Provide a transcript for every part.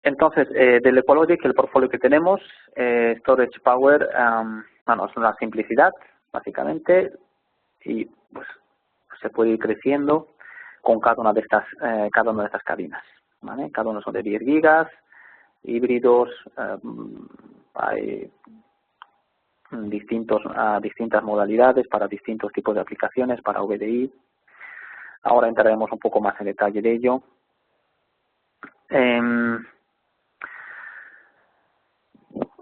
Entonces, del Equalogic, el portfolio que tenemos, Storage Power, bueno, es una simplicidad, básicamente, y pues se puede ir creciendo con cada una de estas cabinas, ¿vale? Cada uno son de 10 gigas, híbridos, hay distintas modalidades para distintos tipos de aplicaciones, para VDI. Ahora entraremos un poco más en detalle de ello.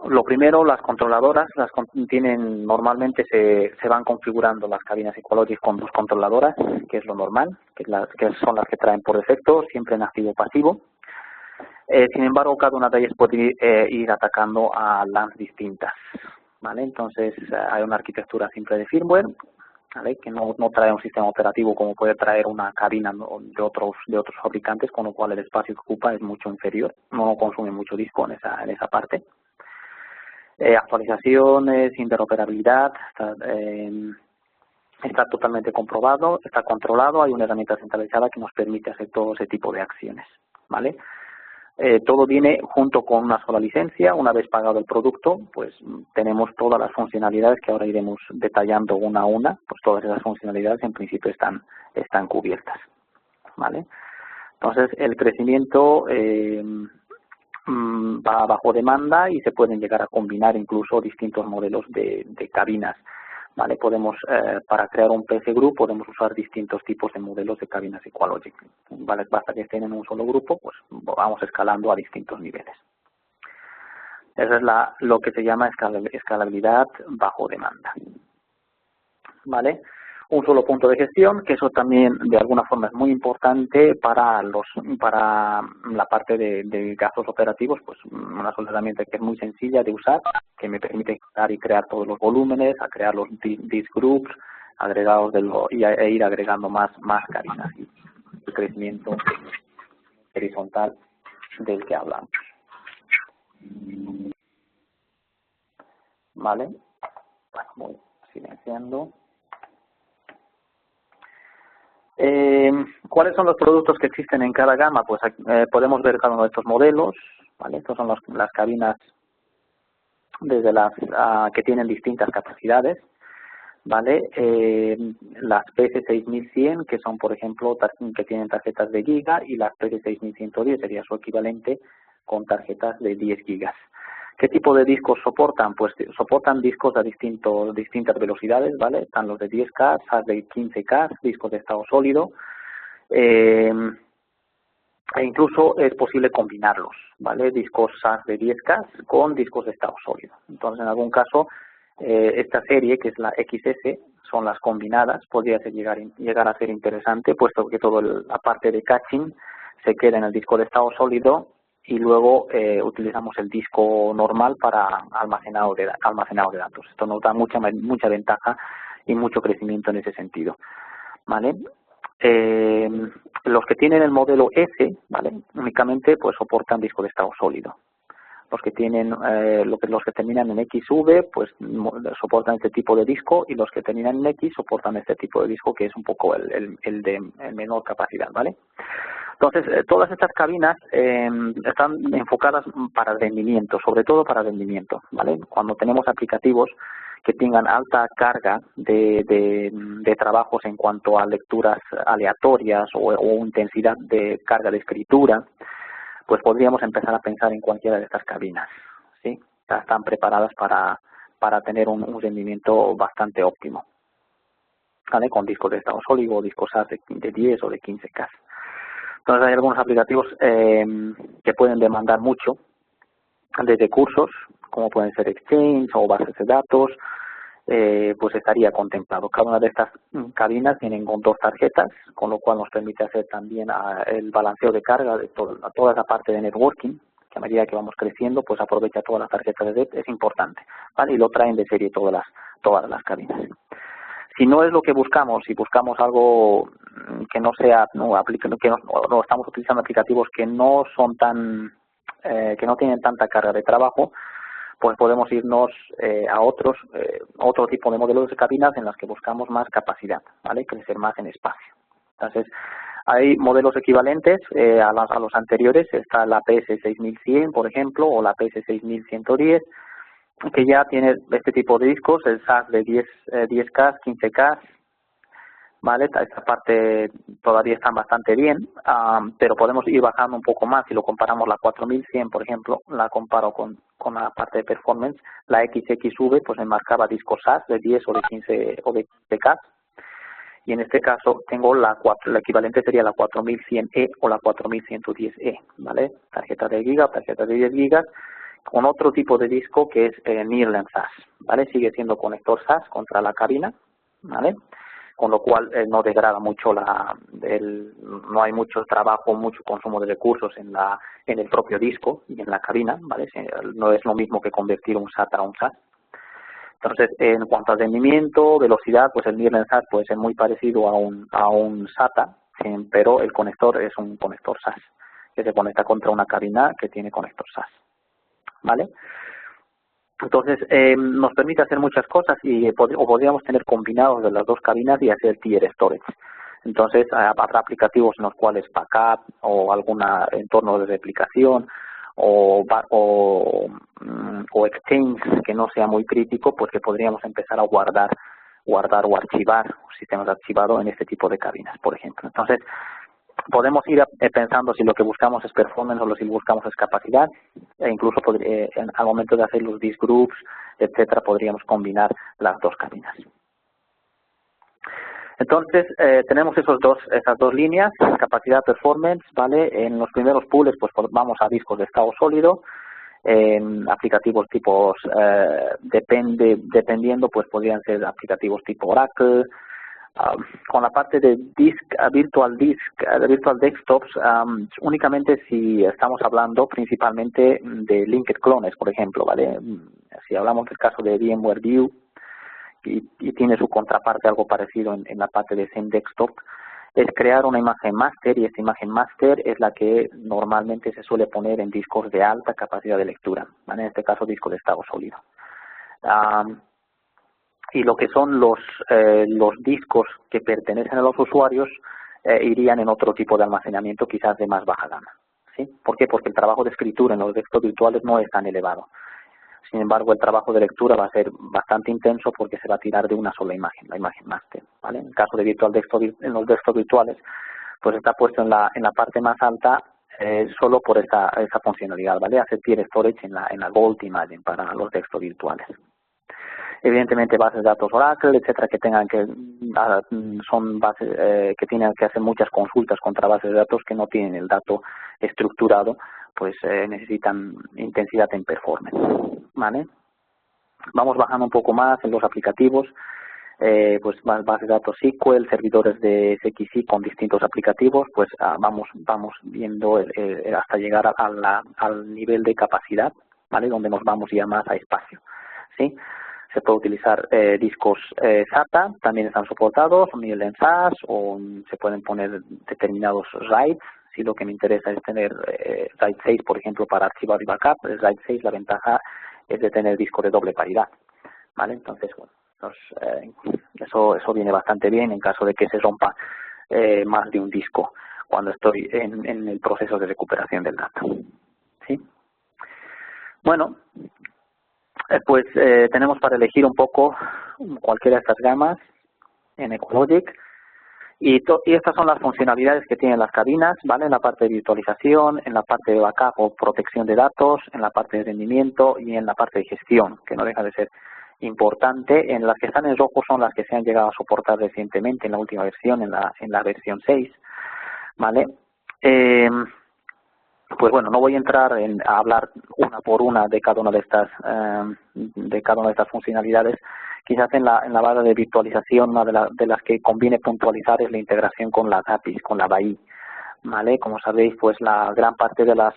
Lo primero, las controladoras, normalmente se van configurando las cabinas Equalogic con 2 controladoras, que es lo normal, que son las que traen por defecto, siempre en activo o pasivo. Sin embargo, cada una de ellas puede ir atacando a LANs distintas, ¿vale? Entonces, hay una arquitectura simple de firmware, ¿vale? Que no trae un sistema operativo como puede traer una cabina de otros fabricantes, con lo cual el espacio que ocupa es mucho inferior, no consume mucho disco en esa parte. Actualizaciones, interoperabilidad, está totalmente comprobado, está controlado, hay una herramienta centralizada que nos permite hacer todo ese tipo de acciones, ¿vale? Todo viene junto con una sola licencia. Una vez pagado el producto, pues tenemos todas las funcionalidades que ahora iremos detallando una a una, pues todas esas funcionalidades en principio están cubiertas, ¿vale? Entonces el crecimiento va bajo demanda y se pueden llegar a combinar incluso distintos modelos de cabinas, ¿vale? Podemos, para crear un PC Group, podemos usar distintos tipos de modelos de cabinas Equalogic, ¿vale? Basta que estén en un solo grupo, pues vamos escalando a distintos niveles. Esa es lo que se llama escalabilidad bajo demanda, ¿vale? Un solo punto de gestión, que eso también de alguna forma es muy importante para la parte de gastos operativos, pues una sola herramienta que es muy sencilla de usar, que me permite crear todos los volúmenes, a crear los disk groups agregados e ir agregando más cabinas, y el crecimiento horizontal del que hablamos, ¿vale? Bueno, voy silenciando. ¿Cuáles son los productos que existen en cada gama? Pues podemos ver cada uno de estos modelos, ¿vale? Estos son las cabinas desde que tienen distintas capacidades, ¿vale? Las PC6100, que son, por ejemplo, que tienen tarjetas de giga, y las PC6110 sería su equivalente con tarjetas de 10 gigas. ¿Qué tipo de discos soportan? Pues soportan discos a distintas velocidades, ¿vale? Están los de 10K, SAS de 15K, discos de estado sólido, e incluso es posible combinarlos, ¿vale? Discos SAS de 10K con discos de estado sólido. Entonces, en algún caso, esta serie, que es la XS, son las combinadas, podría llegar a ser interesante, puesto que toda la parte de caching se queda en el disco de estado sólido, y luego utilizamos el disco normal para almacenado de datos. Esto nos da mucha ventaja y mucho crecimiento en ese sentido, ¿vale? Los que tienen el modelo S, ¿vale? Únicamente pues soportan disco de estado sólido. Los que tienen los que terminan en XV, pues soportan este tipo de disco, y los que terminan en X soportan este tipo de disco, que es un poco el de menor capacidad, ¿vale? Entonces, todas estas cabinas están enfocadas para rendimiento, sobre todo para rendimiento, ¿vale? Cuando tenemos aplicativos que tengan alta carga de trabajos en cuanto a lecturas aleatorias o intensidad de carga de escritura, pues podríamos empezar a pensar en cualquiera de estas cabinas, ¿sí? Están preparadas para tener un rendimiento bastante óptimo, ¿vale? Con discos de estado sólido o discos SAS de 10 o de 15K. Entonces hay algunos aplicativos que pueden demandar mucho, desde cursos, como pueden ser Exchange o bases de datos, pues estaría contemplado. Cada una de estas cabinas tienen con 2 tarjetas, con lo cual nos permite hacer también el balanceo de carga de toda esa parte de networking, que a medida que vamos creciendo, pues aprovecha todas las tarjetas de red, es importante, ¿vale? Y lo traen de serie todas las cabinas. Si no es lo que buscamos, si buscamos algo que no sea, no estamos utilizando aplicativos que no son que no tienen tanta carga de trabajo, pues podemos irnos a otro tipo de modelos de cabinas en las que buscamos más capacidad, ¿vale? Crecer más en espacio. Entonces, Hay modelos equivalentes a los anteriores, está la PS6100, por ejemplo, o la PS6110, que ya tiene este tipo de discos, el SAS de 10K, 15K, ¿vale? Esta parte todavía está bastante bien, pero podemos ir bajando un poco más. Si lo comparamos la 4100, por ejemplo, la comparo con la parte de performance, la XXV pues me marcaba discos SAS de 10 o de 15 o de 15K, y en este caso tengo la equivalente sería la 4100E o la 4110E, ¿vale? Tarjeta de giga, tarjeta de 10 gigas, con otro tipo de disco que es Nearline SAS, ¿vale? Sigue siendo conector SAS contra la cabina, ¿vale? Con lo cual no degrada mucho no hay mucho trabajo, mucho consumo de recursos en el propio disco y en la cabina, ¿vale? No es lo mismo que convertir un SATA a un SAS. Entonces, en cuanto a rendimiento, velocidad, pues el Nearline SAS puede ser muy parecido a un SATA, pero el conector es un conector SAS, que se conecta contra una cabina que tiene conector SAS, ¿vale? Entonces, nos permite hacer muchas cosas o podríamos tener combinados de las dos cabinas y hacer tier storage. Entonces, habrá aplicativos en los cuales backup o algún entorno de replicación o exchange que no sea muy crítico, pues que podríamos empezar a guardar o archivar sistemas de archivado en este tipo de cabinas, por ejemplo. Entonces, podemos ir pensando si lo que buscamos es performance o si buscamos es capacidad, e incluso al momento de hacer los disk groups, etcétera, podríamos combinar las dos cabinas. Entonces, tenemos esas dos líneas, capacidad, performance, ¿vale? En los primeros pools, pues vamos a discos de estado sólido, aplicativos tipos, dependiendo, pues podrían ser aplicativos tipo Oracle. Con la parte de virtual desktops, únicamente si estamos hablando principalmente de linked clones, por ejemplo, ¿vale? Si hablamos del caso de VMware View y tiene su contraparte algo parecido en la parte de Zen Desktop, es crear una imagen master, y esta imagen master es la que normalmente se suele poner en discos de alta capacidad de lectura, ¿vale? En este caso discos de estado sólido. Y lo que son los discos que pertenecen a los usuarios irían en otro tipo de almacenamiento, quizás de más baja gama, ¿sí? ¿Por qué? Porque el trabajo de escritura en los desktops virtuales no es tan elevado. Sin embargo, el trabajo de lectura va a ser bastante intenso porque se va a tirar de una sola imagen, la imagen master, ¿vale? En el caso de virtual desktop, en los desktops virtuales, pues está puesto en la parte más alta solo por esa funcionalidad, ¿vale? Hacer tier storage en la Gold Imagen para los desktops virtuales. Evidentemente bases de datos Oracle, etcétera, que tengan son bases que tienen que hacer muchas consultas contra bases de datos que no tienen el dato estructurado, pues necesitan intensidad en performance, ¿vale? Vamos bajando un poco más en los aplicativos, pues más bases de datos SQL, servidores de SXI con distintos aplicativos, pues vamos viendo hasta llegar al nivel de capacidad, ¿vale? Donde nos vamos ya más a espacio, ¿sí? Se puede utilizar discos SATA, también están soportados, Nearline SAS, o se pueden poner determinados RAIDs. Si lo que me interesa es tener RAID 6, por ejemplo, para archivar y backup, el RAID 6, la ventaja es de tener discos de doble paridad, ¿vale? Entonces, bueno, eso viene bastante bien en caso de que se rompa más de un disco cuando estoy en el proceso de recuperación del dato, ¿sí? Bueno, pues tenemos para elegir un poco cualquiera de estas gamas en Ecologic, y estas son las funcionalidades que tienen las cabinas, ¿vale? En la parte de virtualización, en la parte de backup o protección de datos, en la parte de rendimiento y en la parte de gestión, que no deja de ser importante. En las que están en rojo son las que se han llegado a soportar recientemente en la última versión, en la versión 6, ¿vale? Pues bueno, no voy a entrar a hablar una por una de cada una de estas funcionalidades. Quizás en la base de virtualización, una de las que conviene puntualizar es la integración con las APIs, con la BAI, ¿vale? Como sabéis, pues la gran parte de las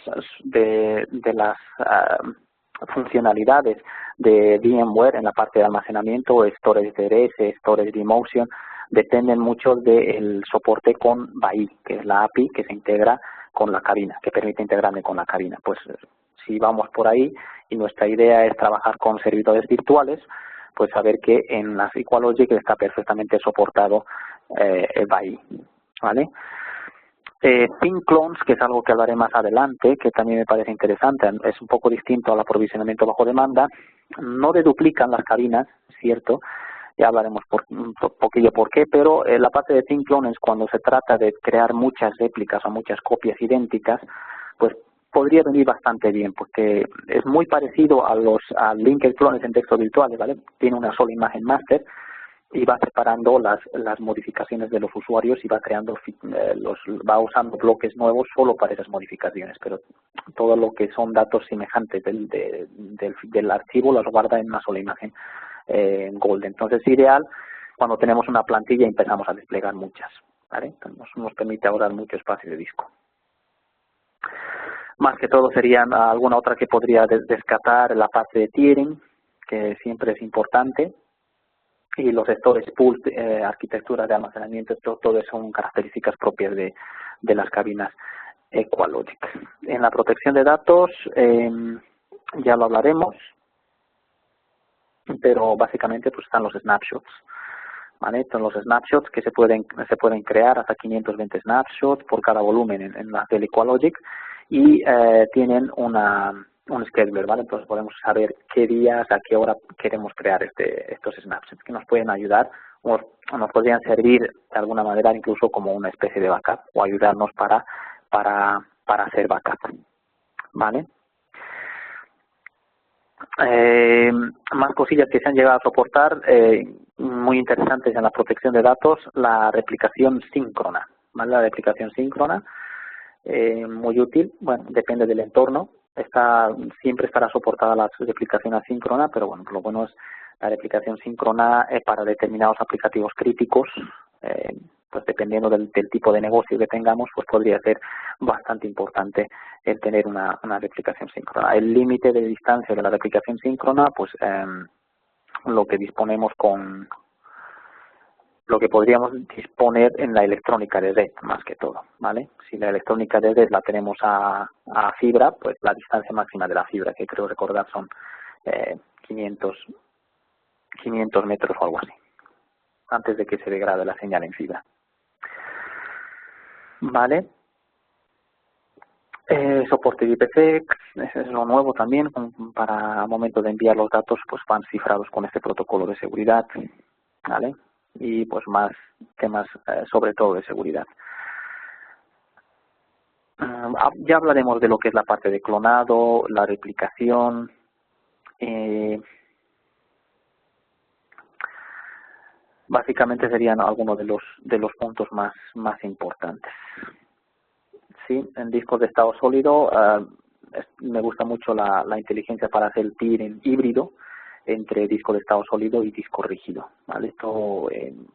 funcionalidades de VMware en la parte de almacenamiento, storage DRS, storage vMotion, dependen mucho del soporte con BAI, que es la API que se integra con la cabina, que permite integrarme con la cabina. Pues si vamos por ahí y nuestra idea es trabajar con servidores virtuales, pues saber que en las Ecologic está perfectamente soportado el BAI, ¿vale? Thin clones, que es algo que hablaré más adelante, que también me parece interesante, es un poco distinto al aprovisionamiento bajo demanda, no deduplican las cabinas, cierto, ya hablaremos un poquillo por qué, pero la parte de thin clones, cuando se trata de crear muchas réplicas o muchas copias idénticas, pues podría venir bastante bien, porque es muy parecido a linked clones en texto virtuales, ¿vale? Tiene una sola imagen master y va separando las modificaciones de los usuarios y va creando va usando bloques nuevos solo para esas modificaciones, pero todo lo que son datos semejantes del archivo los guarda en una sola imagen en Golden. Entonces es ideal cuando tenemos una plantilla y empezamos a desplegar muchas, ¿vale? Entonces, nos permite ahorrar mucho espacio de disco. Más que todo serían alguna otra que podría descartar, la parte de tiering, que siempre es importante, y los storage pools, arquitectura de almacenamiento, todo eso son características propias de las cabinas Equalogic. En la protección de datos ya lo hablaremos, pero básicamente pues están los snapshots, ¿vale? Entonces los snapshots que se pueden crear hasta 520 snapshots por cada volumen en la del Equalogic y tienen un scheduler, ¿vale? Entonces podemos saber qué días, a qué hora queremos crear estos snapshots, que nos pueden ayudar o nos podrían servir de alguna manera incluso como una especie de backup o ayudarnos para hacer backup, ¿vale? Más cosillas que se han llegado a soportar, muy interesantes en la protección de datos, la replicación síncrona, ¿vale? La replicación síncrona, muy útil, bueno, depende del entorno, siempre estará soportada la replicación asíncrona, pero bueno, lo bueno es la replicación síncrona para determinados aplicativos críticos, pues dependiendo del tipo de negocio que tengamos, pues podría ser bastante importante el tener una replicación síncrona. El límite de distancia de la replicación síncrona, pues lo que podríamos disponer en la electrónica de red, más que todo, ¿vale? Si la electrónica de red la tenemos a fibra, pues la distancia máxima de la fibra, que creo recordar son 500 metros o algo así, antes de que se degrade la señal en fibra. Vale. Soporte de IPsec, es lo nuevo también, para al momento de enviar los datos, pues van cifrados con este protocolo de seguridad, ¿vale? Y pues más temas sobre todo de seguridad. Ya hablaremos de lo que es la parte de clonado, la replicación, básicamente serían algunos de los puntos más importantes. Sí, en discos de estado sólido me gusta mucho la inteligencia para hacer el peering híbrido entre disco de estado sólido y disco rígido, ¿vale? Esto,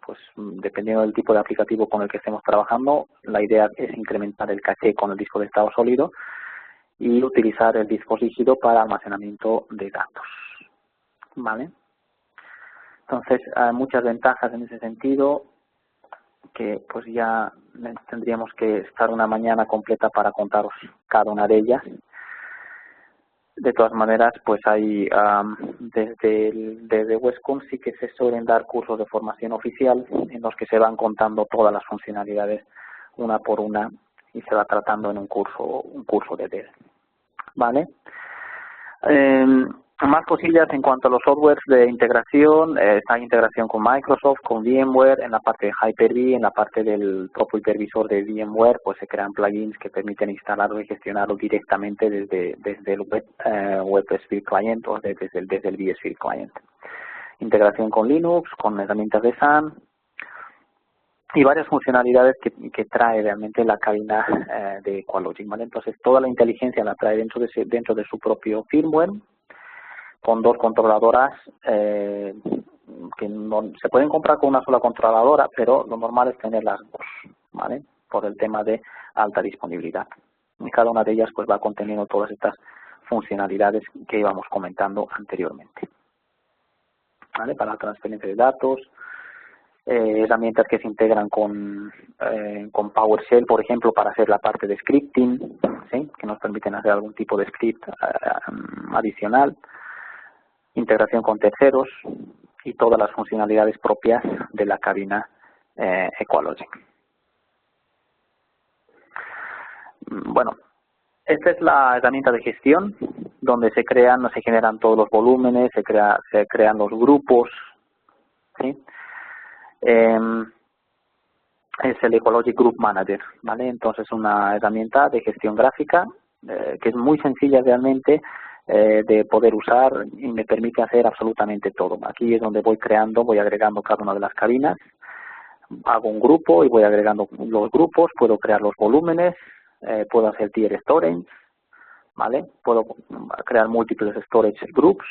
pues dependiendo del tipo de aplicativo con el que estemos trabajando, la idea es incrementar el caché con el disco de estado sólido y utilizar el disco rígido para almacenamiento de datos, ¿vale? Entonces, hay muchas ventajas en ese sentido que pues ya tendríamos que estar una mañana completa para contaros cada una de ellas. De todas maneras, pues hay desde Westcom sí que se suelen dar cursos de formación oficial en los que se van contando todas las funcionalidades una por una y se va tratando en un curso de Dell, ¿vale? Más cosillas en cuanto a los softwares de integración, está integración con Microsoft, con VMware, en la parte de Hyper-V, en la parte del propio hipervisor de VMware, pues se crean plugins que permiten instalarlo y gestionarlo directamente desde el WebSphere Client o desde el vSphere Client. Integración con Linux, con herramientas de SAN y varias funcionalidades que trae realmente la cabina de Equalogic, ¿vale? Entonces toda la inteligencia la trae dentro de su propio firmware, con dos controladoras que no, se pueden comprar con una sola controladora, pero lo normal es tener las dos, ¿vale? Por el tema de alta disponibilidad. Y cada una de ellas pues va conteniendo todas estas funcionalidades que íbamos comentando anteriormente, ¿vale? Para la transferencia de datos, herramientas que se integran con PowerShell, por ejemplo, para hacer la parte de scripting, ¿sí? Que nos permiten hacer algún tipo de script adicional, integración con terceros y todas las funcionalidades propias de la cabina Equalogic. Bueno, esta es la herramienta de gestión donde se generan todos los volúmenes, se crean los grupos, ¿sí? Es el Ecologic Group Manager, ¿vale? Entonces una herramienta de gestión gráfica que es muy sencilla realmente de poder usar y me permite hacer absolutamente todo. Aquí es donde voy agregando cada una de las cabinas, hago un grupo y voy agregando los grupos, puedo crear los volúmenes, puedo hacer tier storage, ¿vale? Puedo crear múltiples storage groups,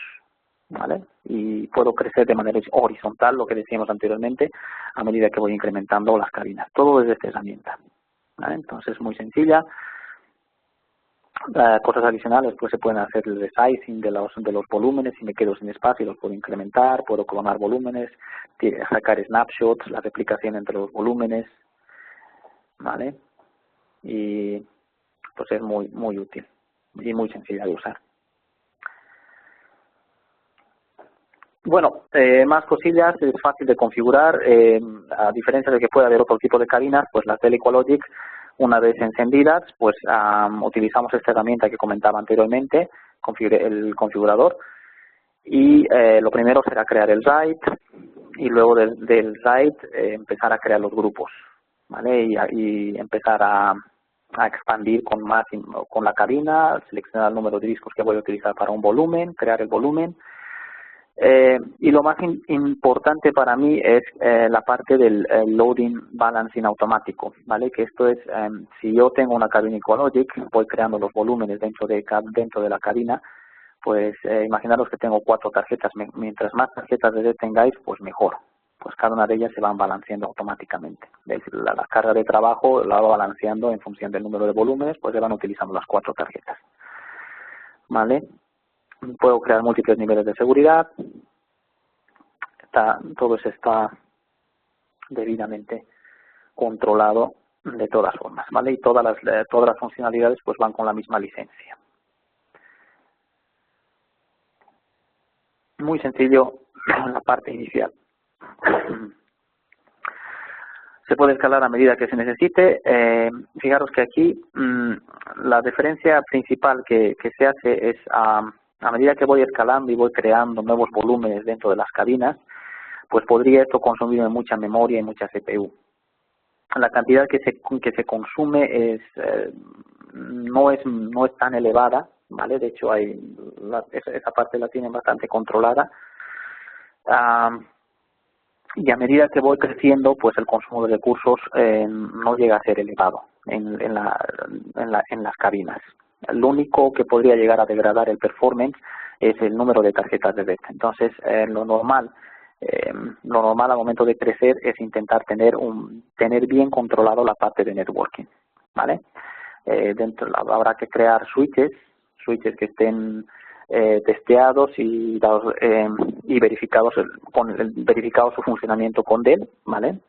¿vale? Y puedo crecer de manera horizontal, lo que decíamos anteriormente, a medida que voy incrementando las cabinas. Todo desde esta herramienta, ¿vale? Entonces, muy sencilla. Cosas adicionales, pues se pueden hacer el resizing de los volúmenes. Si me quedo sin espacio, los puedo incrementar, puedo clonar volúmenes, sacar snapshots, la replicación entre los volúmenes, ¿vale? Y pues es muy útil y muy sencilla de usar. Bueno, más cosillas, es fácil de configurar, a diferencia de que puede haber otro tipo de cabinas, pues las del Ecologic, una vez encendidas, pues utilizamos esta herramienta que comentaba anteriormente, el configurador, y lo primero será crear el RAID, y luego del RAID empezar a crear los grupos, ¿vale? Y empezar a expandir con la cabina, seleccionar el número de discos que voy a utilizar para un volumen, crear el volumen. Y lo más importante para mí es la parte del loading balancing automático, ¿vale? Que esto es, si yo tengo una cabina Ecologic, voy creando los volúmenes dentro de la cabina, pues imaginaros que tengo 4 tarjetas, mientras más tarjetas de LED tengáis, pues mejor. Pues cada una de ellas se van balanceando automáticamente. Es decir, la carga de trabajo la va balanceando en función del número de volúmenes, pues se van utilizando las 4 tarjetas, ¿vale? Puedo crear múltiples niveles de seguridad. Todo eso está debidamente controlado de todas formas, ¿vale? Y todas las funcionalidades pues van con la misma licencia. Muy sencillo la parte inicial. Se puede escalar a medida que se necesite. Fijaros que aquí la diferencia principal que se hace es a medida que voy escalando y voy creando nuevos volúmenes dentro de las cabinas, pues podría esto consumirme mucha memoria y mucha CPU. La cantidad que se consume no es tan elevada, ¿vale? De hecho esa parte la tienen bastante controlada. Y a medida que voy creciendo, pues el consumo de recursos no llega a ser elevado en las cabinas. Lo único que podría llegar a degradar el performance es el número de tarjetas de LED. Entonces, lo normal al momento de crecer es intentar tener bien controlado la parte de networking, ¿vale? Habrá que crear switches que estén testeados y verificados verificado su funcionamiento con Dell, ¿vale?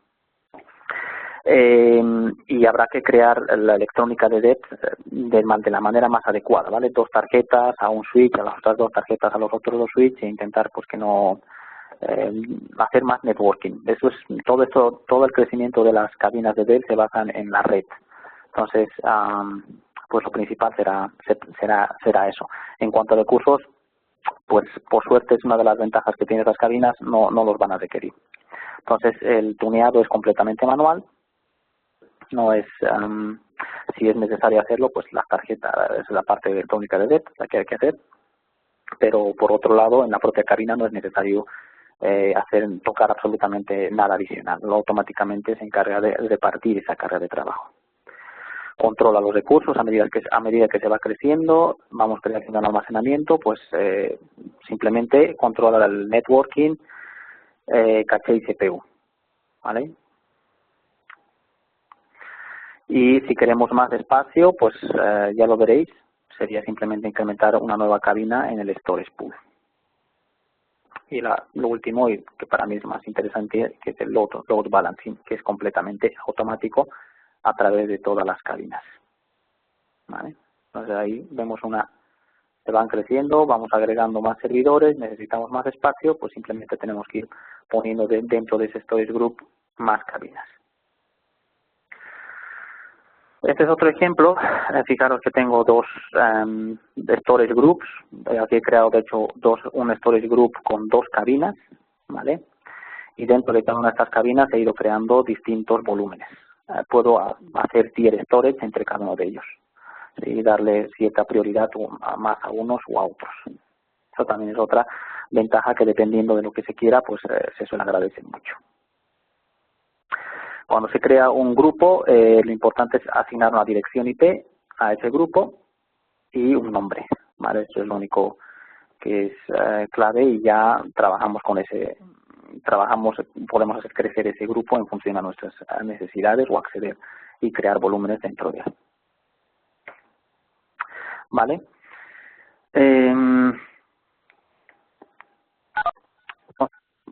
Y habrá que crear la electrónica de LED de la manera más adecuada, ¿vale? 2 tarjetas a un switch, a las otras 2 tarjetas a los otros 2 switches e intentar pues que no hacer más networking. Todo el crecimiento de las cabinas de Dell se basan en la red. Entonces, pues lo principal será eso. En cuanto a recursos, pues por suerte es una de las ventajas que tienen las cabinas, no los van a requerir. Entonces, el tuneado es completamente manual. No es, si es necesario hacerlo, pues la tarjeta es la parte electrónica de LED la que hay que hacer. Pero por otro lado, en la propia cabina no es necesario tocar absolutamente nada adicional. Automáticamente se encarga de repartir esa carga de trabajo. Controla los recursos a medida que se va creciendo, vamos creciendo en almacenamiento, pues simplemente controla el networking, caché y CPU, ¿vale? Y si queremos más espacio, pues ya lo veréis, sería simplemente incrementar una nueva cabina en el storage pool. Y lo último, y que para mí es más interesante, que es el load balancing, que es completamente automático a través de todas las cabinas, ¿vale? Entonces ahí vemos se van creciendo, vamos agregando más servidores, necesitamos más espacio, pues simplemente tenemos que ir poniendo dentro de ese storage group más cabinas. Este es otro ejemplo. Fijaros que tengo dos storage groups. Aquí he creado, de hecho, un storage group con dos cabinas, ¿vale? Y dentro de cada una de estas cabinas he ido creando distintos volúmenes. Puedo hacer tier storage entre cada uno de ellos y darle cierta prioridad más a unos u a otros. Eso también es otra ventaja que, dependiendo de lo que se quiera, pues se suele agradecer mucho. Cuando se crea un grupo, lo importante es asignar una dirección IP a ese grupo y un nombre, ¿vale? Eso es lo único que es clave, y ya trabajamos con podemos hacer crecer ese grupo en función a nuestras necesidades o acceder y crear volúmenes dentro de él. ¿Vale?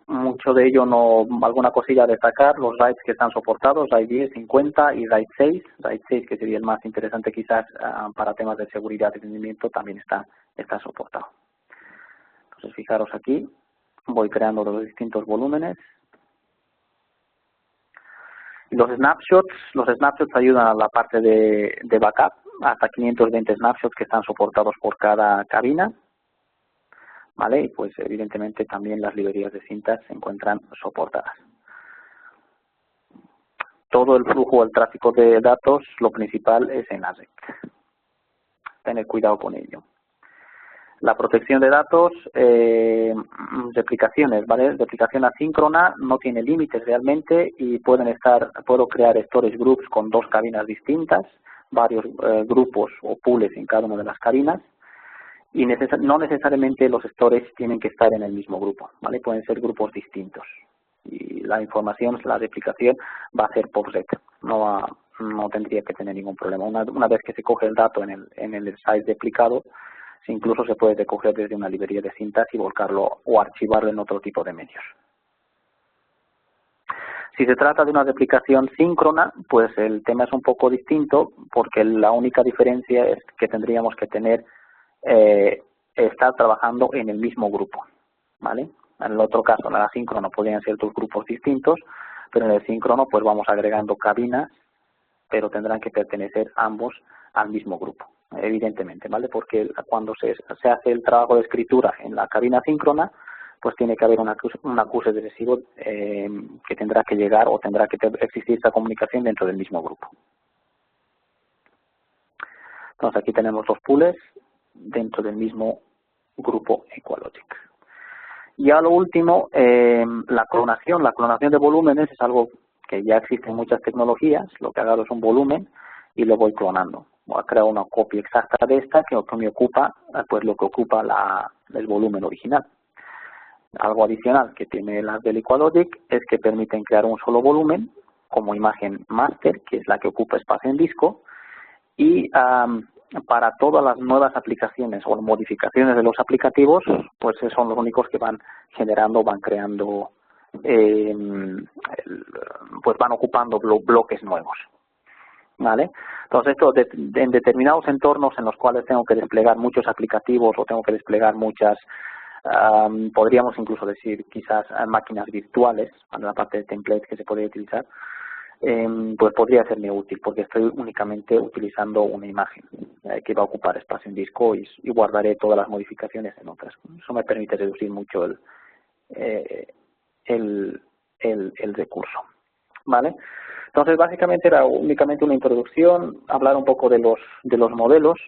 Mucho de ello, alguna cosilla a destacar: los RAIDs que están soportados, RAID 10, 50 y RAID 6. RAID 6, que sería el más interesante quizás para temas de seguridad y rendimiento, también está soportado. Entonces, fijaros aquí, voy creando los distintos volúmenes. Los snapshots ayudan a la parte de backup, hasta 520 snapshots que están soportados por cada cabina, ¿vale? Y pues evidentemente también las librerías de cintas se encuentran soportadas. Todo el flujo, el tráfico de datos, lo principal es en ASIC. Tener cuidado con ello. La protección de datos, replicaciones, ¿vale? Replicación asíncrona no tiene límites realmente, y puedo crear storage groups con dos cabinas distintas, varios grupos o pools en cada una de las cabinas, y no necesariamente los storage tienen que estar en el mismo grupo, ¿vale? Pueden ser grupos distintos, y la información, la replicación va a ser POP-SEC, no tendría que tener ningún problema. Una vez que se coge el dato en el size replicado, incluso se puede recoger desde una librería de cintas y volcarlo o archivarlo en otro tipo de medios. Si se trata de una replicación síncrona, pues el tema es un poco distinto, porque la única diferencia es que tendríamos que estar trabajando en el mismo grupo, ¿vale? En el otro caso, en el asíncrono, podrían ser dos grupos distintos, pero en el síncrono pues vamos agregando cabinas, pero tendrán que pertenecer ambos al mismo grupo, evidentemente, ¿vale? Porque cuando se hace el trabajo de escritura en la cabina síncrona, pues tiene que haber un acuse de recibo que tendrá que llegar, o tendrá que existir esta comunicación dentro del mismo grupo. Entonces aquí tenemos los pools dentro del mismo grupo Equalogic. Y a lo último, la clonación de volúmenes es algo que ya existe en muchas tecnologías. Lo que hago es un volumen y lo voy clonando. Voy a crear una copia exacta de esta que me ocupa, pues lo que ocupa el volumen original. Algo adicional que tiene las del Equalogic es que permiten crear un solo volumen como imagen master, que es la que ocupa espacio en disco, y para todas las nuevas aplicaciones o modificaciones de los aplicativos, pues son los únicos que van creando, pues van ocupando bloques nuevos, ¿vale? Entonces esto en determinados entornos en los cuales tengo que desplegar muchos aplicativos o tengo que desplegar muchas, podríamos incluso decir quizás máquinas virtuales, en la parte de templates que se podría utilizar, pues podría serme útil, porque estoy únicamente utilizando una imagen que va a ocupar espacio en disco, y guardaré todas las modificaciones en otras. Eso me permite reducir mucho el recurso, ¿vale? Entonces básicamente era únicamente una introducción, hablar un poco de los modelos.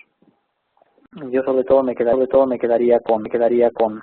Yo sobre todo me quedaría con